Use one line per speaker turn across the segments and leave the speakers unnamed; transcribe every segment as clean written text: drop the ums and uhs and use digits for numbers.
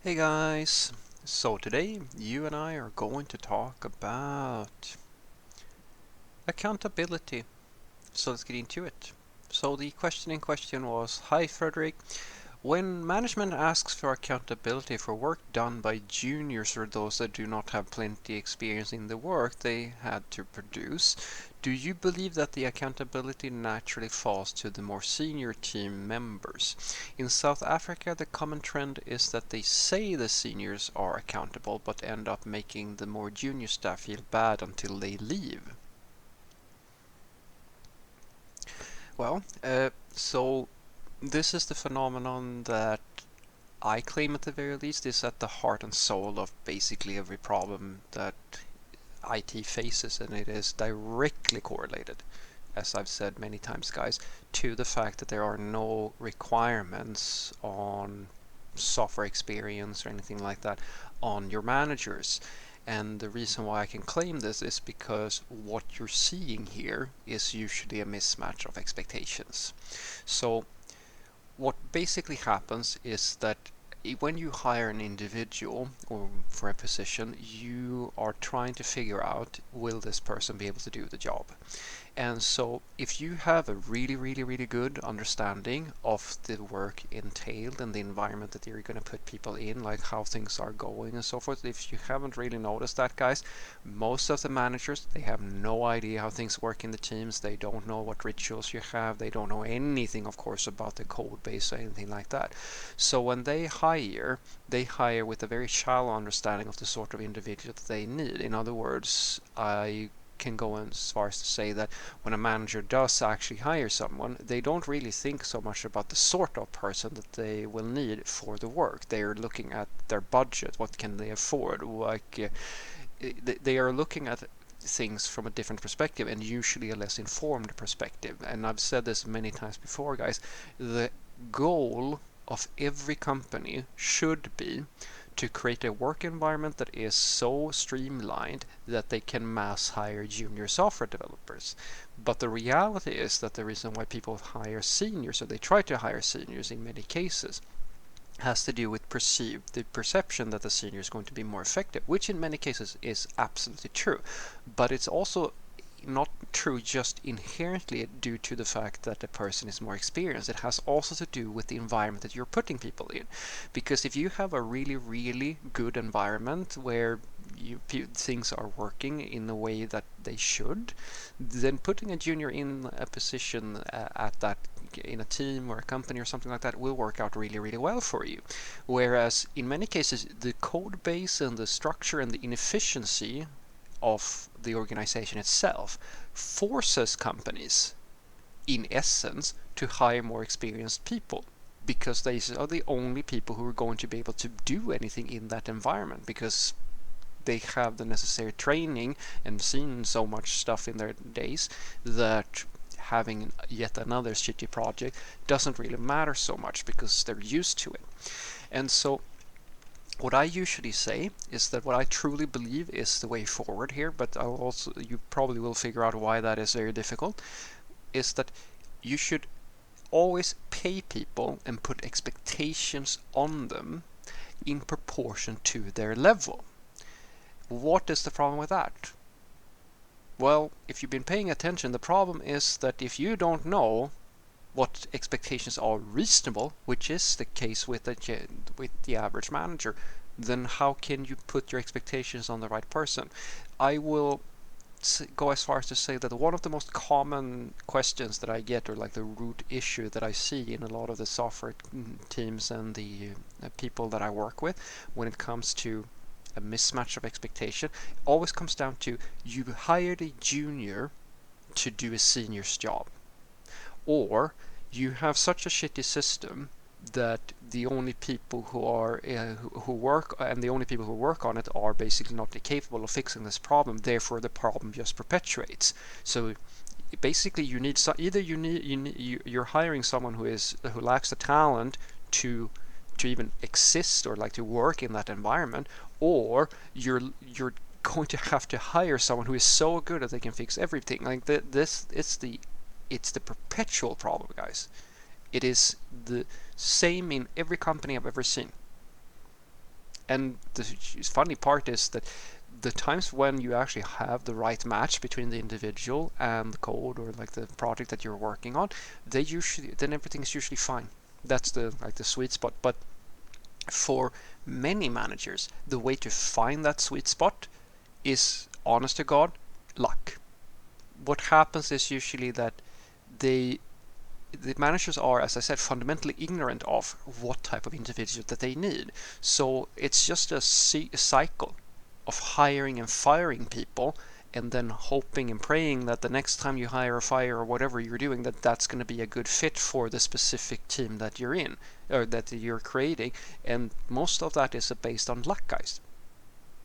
Hey guys, so today you and I are going to talk about accountability. So let's get into it. So the question in question was, hi Frederick, when management asks for accountability for work done by juniors or those that do not have plenty experience in the work they had to produce, do you believe that the accountability naturally falls to the more senior team members? In South Africa, the common trend is that they say the seniors are accountable but end up making the more junior staff feel bad until they leave. So this is the phenomenon that I claim at the very least is at the heart and soul of basically every problem that IT faces, and it is directly correlated, as I've said many times, guys, to the fact that there are no requirements on software experience or anything like that on your managers. And the reason why I can claim this is because what you're seeing here is usually a mismatch of expectations. So what basically happens is that when you hire an individual or for a position, you are trying to figure out, will this person be able to do the job? And so if you have a really good understanding of the work entailed and the environment that you're going to put people in, like how things are going and so forth, if you haven't really noticed that, guys, most of the managers, they have no idea how things work in the teams. They don't know what rituals you have. They don't know anything, of course, about the code base or anything like that. So when they hire with a very shallow understanding of the sort of individual that they need. In other words, I can go as far as to say that when a manager does actually hire someone, they don't really think so much about the sort of person that they will need for the work. They are looking at their budget, what can they afford, they are looking at things from a different perspective, and usually a less informed perspective. And I've said this many times before, guys, the goal of every company should be to create a work environment that is so streamlined that they can mass hire junior software developers. But the reality is that the reason why people hire seniors, or they try to hire seniors in many cases, has to do with the perception that the senior is going to be more effective, which in many cases is absolutely true. But it's also not true just inherently due to the fact that the person is more experienced. It has also to do with the environment that you're putting people in. Because if you have a really good environment where things are working in the way that they should, then putting a junior in a position at that in a team or a company or something like that will work out really well for you. Whereas in many cases, the code base and the structure and the inefficiency of the organization itself forces companies, in essence, to hire more experienced people, because they are the only people who are going to be able to do anything in that environment, because they have the necessary training and seen so much stuff in their days that having yet another shitty project doesn't really matter so much because they're used to it. And so what I usually say is that what I truly believe is the way forward here, but you probably will figure out why that is very difficult, is that you should always pay people and put expectations on them in proportion to their level. What is the problem with that? Well, if you've been paying attention, the problem is that if you don't know what expectations are reasonable, which is the case with the average manager, then how can you put your expectations on the right person? I will go as far as to say that one of the most common questions that I get, or like the root issue that I see in a lot of the software teams and the people that I work with when it comes to a mismatch of expectation, always comes down to you hired a junior to do a senior's job, or you have such a shitty system that the only people who work and the only people who work on it are basically not capable of fixing this problem. Therefore, the problem just perpetuates. So basically, you need you're hiring someone who lacks the talent to even exist or like to work in that environment, or you're going to have to hire someone who is so good that they can fix everything. Like this, it's the perpetual problem, guys. It is the same in every company I've ever seen. And the funny part is that the times when you actually have the right match between the individual and the code or like the project that you're working on, then everything's usually fine. That's the sweet spot. But for many managers, the way to find that sweet spot is, honest to God, luck. What happens is usually that they the managers are, as I said, fundamentally ignorant of what type of individual that they need. So it's just a cycle of hiring and firing people, and then hoping and praying that the next time you hire or fire or whatever you're doing, that's going to be a good fit for the specific team that you're in or that you're creating. And most of that is based on luck, guys.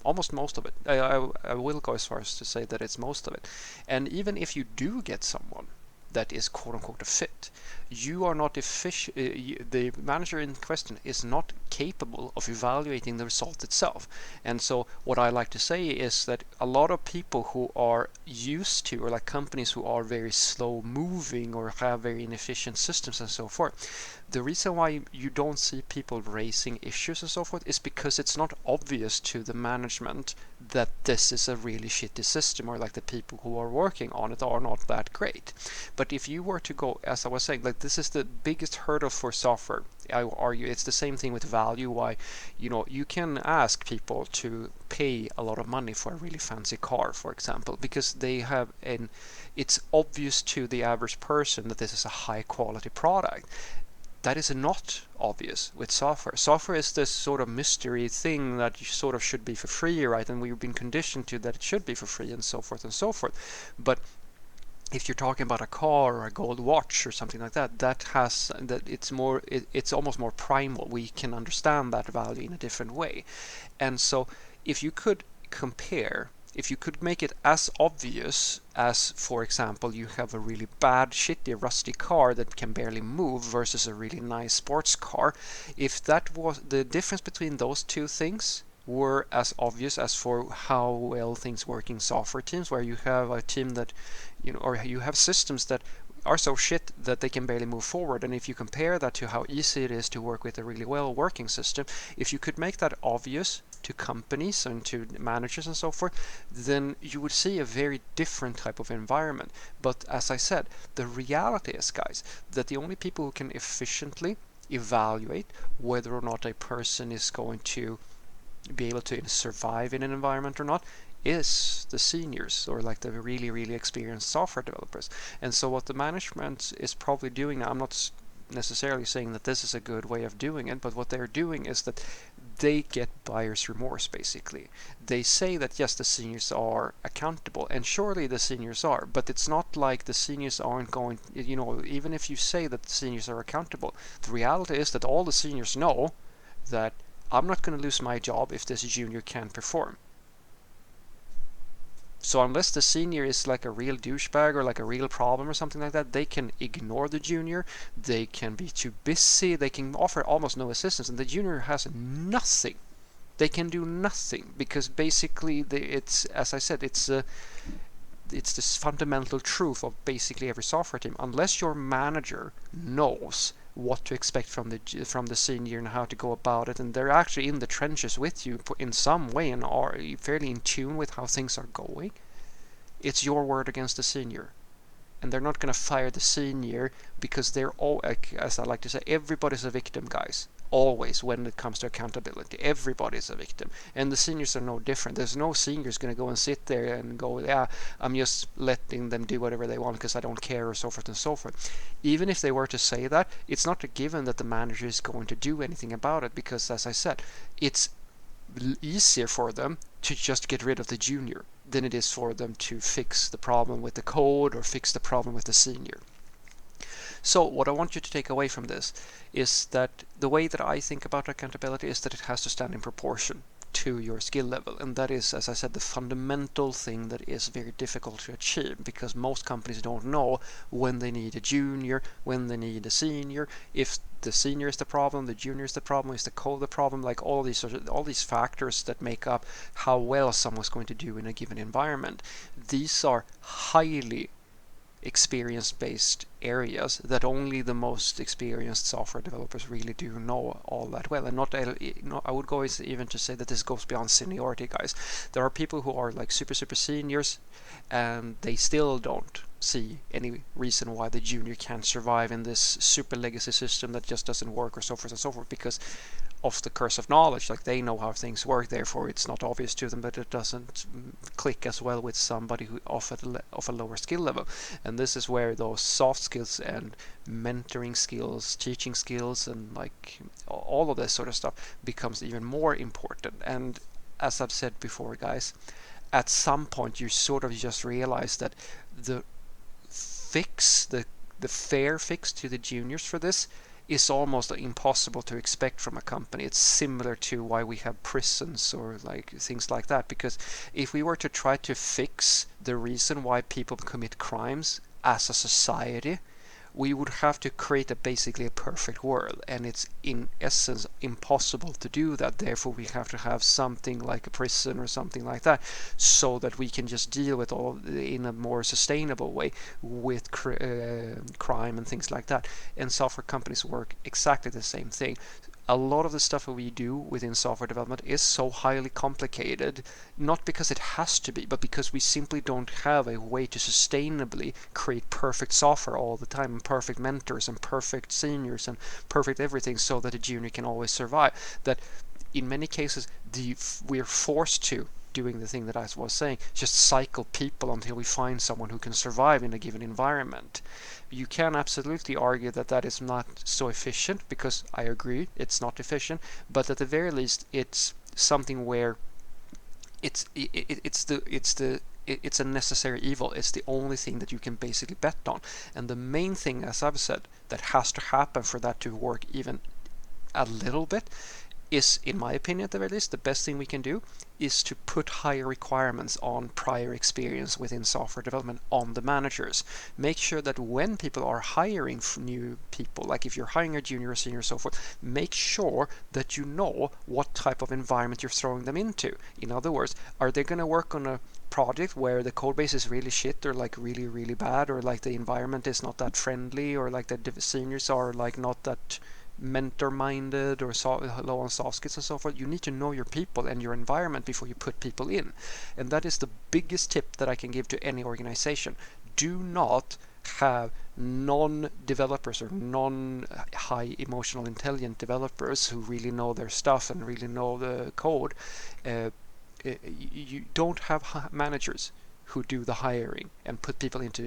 Almost most of it. I will go as far as to say that it's most of it. And even if you do get someone that is quote unquote a fit, you are not efficient. The manager in question is not capable of evaluating the result itself. And so what I like to say is that a lot of people who are used to, or like companies who are very slow moving or have very inefficient systems and so forth, the reason why you don't see people raising issues and so forth is because it's not obvious to the management that this is a really shitty system, or like the people who are working on it are not that great. But if you were to go, as I was saying, like this is the biggest hurdle for software. I argue it's the same thing with value. Why, you can ask people to pay a lot of money for a really fancy car, for example, because it's obvious to the average person that this is a high quality product. That is not obvious with software. Software is this sort of mystery thing that you sort of should be for free, right? And we've been conditioned to that it should be for free and so forth and so forth. But if you're talking about a car or a gold watch or something like that, it's almost more primal. We can understand that value in a different way. And so if you could make it as obvious as, for example, you have a really bad, shitty, rusty car that can barely move versus a really nice sports car, if that was the difference between those two things were as obvious as for how well things work in software teams, where you have a team that, or you have systems that are so shit that they can barely move forward. And if you compare that to how easy it is to work with a really well working system, if you could make that obvious to companies and to managers and so forth, then you would see a very different type of environment. But as I said, the reality is, guys, that the only people who can efficiently evaluate whether or not a person is going to be able to survive in an environment or not is the seniors, or like the really, really experienced software developers. And so what the management is probably doing now, I'm not necessarily saying that this is a good way of doing it, but what they're doing is that they get buyer's remorse, basically. They say that yes, the seniors are accountable, and surely the seniors are, but it's not like the seniors aren't going, even if you say that the seniors are accountable, the reality is that all the seniors know that I'm not going to lose my job if this junior can't perform. So unless the senior is like a real douchebag or like a real problem or something like that, they can ignore the junior, they can be too busy, they can offer almost no assistance, and the junior has nothing. They can do nothing because basically it's, as I said, it's this fundamental truth of basically every software team. Unless your manager knows what to expect from the senior and how to go about it, and they're actually in the trenches with you in some way and are fairly in tune with how things are going, it's your word against the senior. And they're not going to fire the senior because they're all, as I like to say, everybody's a victim, guys. Always, when it comes to accountability, everybody's a victim, and the seniors are no different. There's no seniors going to go and sit there and go, yeah, I'm just letting them do whatever they want because I don't care, or so forth and so forth. Even if they were to say that, it's not a given that the manager is going to do anything about it, because as I said, it's easier for them to just get rid of the junior than it is for them to fix the problem with the code or fix the problem with the senior. So what I want you to take away from this is that the way that I think about accountability is that it has to stand in proportion to your skill level, and that is, as I said, the fundamental thing that is very difficult to achieve, because most companies don't know when they need a junior, when they need a senior, if the senior is the problem, the junior is the problem, is the code the problem, like all these factors that make up how well someone's going to do in a given environment. These are highly experience-based areas that only the most experienced software developers really do know all that well. And not, I would go even to say that this goes beyond seniority, guys. There are people who are like super seniors, and they still don't see any reason why the junior can't survive in this super legacy system that just doesn't work, or so forth and so forth, because of the curse of knowledge. Like, they know how things work, therefore it's not obvious to them, but it doesn't click as well with somebody who of a lower skill level. And this is where those soft skills and mentoring skills, teaching skills, and like all of this sort of stuff becomes even more important. And as I've said before, guys, at some point you sort of just realize that the fix, the fair fix to the juniors for this is almost impossible to expect from a company. It's similar to why we have prisons or like things like that, because if we were to try to fix the reason why people commit crimes as a society, we would have to create basically a perfect world, and it's in essence impossible to do that. Therefore we have to have something like a prison or something like that, so that we can just deal with all in a more sustainable way with crime and things like that. And software companies work exactly the same thing. A lot of the stuff that we do within software development is so highly complicated, not because it has to be, but because we simply don't have a way to sustainably create perfect software all the time, and perfect mentors and perfect seniors and perfect everything, so that a junior can always survive. That in many cases we're forced to doing the thing that I was saying, just cycle people until we find someone who can survive in a given environment. You can absolutely argue that that is not so efficient, because I agree it's not efficient, but at the very least it's something where it's a necessary evil. It's the only thing that you can basically bet on. And the main thing, as I've said, that has to happen for that to work even a little bit is, in my opinion at the very least, the best thing we can do is to put higher requirements on prior experience within software development on the managers. Make sure that when people are hiring new people, like if you're hiring a junior or senior or so forth, make sure that you know what type of environment you're throwing them into. In other words, are they going to work on a project where the code base is really shit, or like really bad, or like the environment is not that friendly, or like the seniors are like not that mentor-minded or low on soft skills and so forth? You need to know your people and your environment before you put people in. And that is the biggest tip that I can give to any organization. Do not have non-developers or non-high emotional intelligent developers who really know their stuff and really know the code. You don't have managers who do the hiring and put people into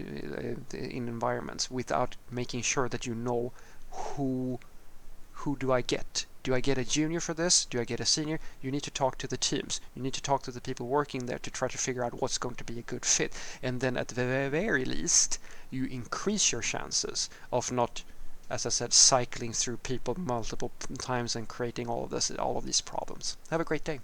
in environments without making sure that you know who do I get? Do I get a junior for this? Do I get a senior? You need to talk to the teams. You need to talk to the people working there to try to figure out what's going to be a good fit. And then at the very least, you increase your chances of not, as I said, cycling through people multiple times and creating all of these problems. Have a great day.